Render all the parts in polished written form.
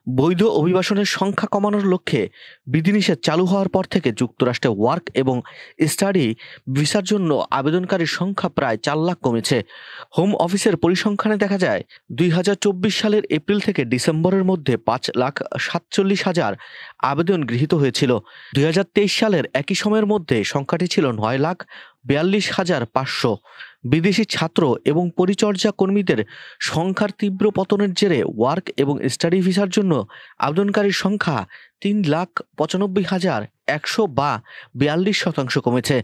বৈধ অভিবাসনের সংখ্যা কমানোর লক্ষ্যে বিধিনিষেধ চালু হওয়ার পর থেকে যুক্তরাষ্ট্রে ওয়ার্ক এবং স্টাডি ভিসার জন্য আবেদনকারীর সংখ্যা প্রায় ৪ লাখ কমেছে। হোম অফিসের পরিসংখ্যানে দেখা যায় ২০২৪ সালের এপ্রিল থেকে ডিসেম্বরের মধ্যে ৫,৪৭,০০০ আবেদন গৃহীত হয়েছিল। ২০২৩ সালের একই সময়ের মধ্যে সংখ্যাটি ছিল ৯,৪২,৫০০। বিদেশি ছাত্র এবং পরিচর্যা কর্মীদের সংখ্যার তীব্র পতনের জেরে ওয়ার্ক এবং স্টাডি ভিসার জন্য আবেদনকারীর সংখ্যা ৩,৯৫,১০০ বা ৪২% কমেছে।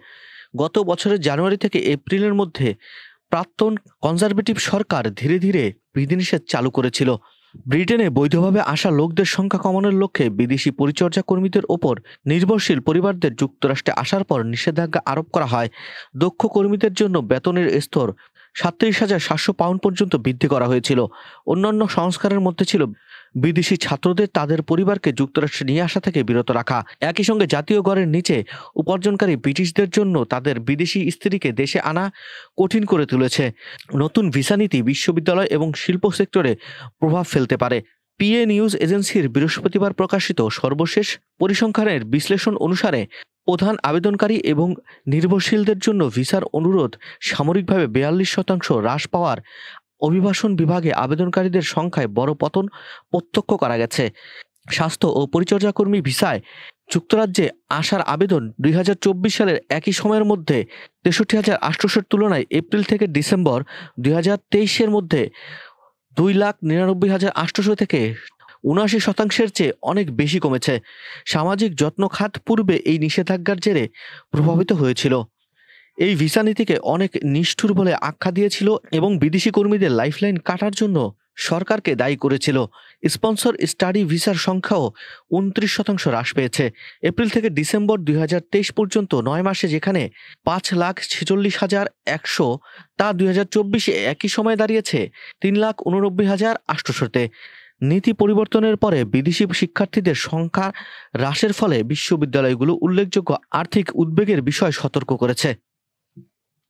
গত বছরের জানুয়ারি থেকে এপ্রিলের মধ্যে প্রাক্তন কনজারভেটিভ সরকার ধীরে ধীরে বিধিনিষেধ চালু করেছিল। ব্রিটেনে বৈধভাবে আসা লোকদের সংখ্যা কমানোর লক্ষ্যে বিদেশি পরিচর্যা কর্মীদের ওপর নির্ভরশীল পরিবারদের যুক্তরাষ্ট্রে আসার পর নিষেধাজ্ঞা আরোপ করা হয়। দক্ষ কর্মীদের জন্য বেতনের স্তর ৩৭,৭০০ পাউন্ড পর্যন্ত বৃদ্ধি করা হয়েছিল। অন্যান্য সংস্কারের মধ্যে ছিল বিদেশি ছাত্রদের তাদের পরিবারকে যুক্তরাষ্ট্রে নিয়ে আসা থেকে বিরত রাখা। একই সঙ্গে জাতীয় গড়ের নিচে উপার্জনকারী ব্রিটিশদের জন্য তাদের বিদেশি স্ত্রীকে দেশে আনা কঠিন করে তুলেছে। নতুন ভিসা নীতি বিশ্ববিদ্যালয় এবং শিল্প সেক্টরে প্রভাব ফেলতে পারে। পিএ নিউজ এজেন্সির বৃহস্পতিবার প্রকাশিত সর্বশেষ পরিসংখ্যানের বিশ্লেষণ অনুসারে প্রধান আবেদনকারী এবং নির্ভরশীলদের জন্য ভিসার অনুরোধ সামরিকভাবে ৪২% হ্রাস পাওয়ার অভিবাসন বিভাগে আবেদনকারীদের সংখ্যায় বড় পতন প্রত্যক্ষ করা গেছে। স্বাস্থ্য ও পরিচর্যা কর্মী ভিসায় যুক্তরাজ্যে আসার আবেদন ২০২৪ সালের একই সময়ের মধ্যে ৬৩,৮০০-এর তুলনায় এপ্রিল থেকে ডিসেম্বর ২০২৩-এর মধ্যে ২,৯৯,৮০০ থেকে ৭৯% চেয়ে অনেক বেশি কমেছে। সামাজিক যত্ন খাত পূর্বে এই নিষেধাজ্ঞার জেরে প্রভাবিত হয়েছিল। এই ভিসা নীতিকে অনেক নিষ্ঠুর বলে আখ্যা দিয়েছিল এবং বিদেশি কর্মীদের লাইফলাইন কাটার জন্য সরকারকে দায়ী করেছিল। স্পন্সর স্টাডি ভিসার সংখ্যাও ২৯% হ্রাস পেয়েছে। এপ্রিল থেকে ডিসেম্বর ২০২৩ পর্যন্ত ৯ মাসে যেখানে ৫,৪৬,১০০, তা ২০২৪-এ একই সময়ে দাঁড়িয়েছে ৩,৮৯,৮০০-তে। নীতি পরিবর্তনের পরে বিদেশি শিক্ষার্থীদের সংখ্যা হ্রাসের ফলে বিশ্ববিদ্যালয়গুলো উল্লেখযোগ্য আর্থিক উদ্বেগের বিষয় সতর্ক করেছে।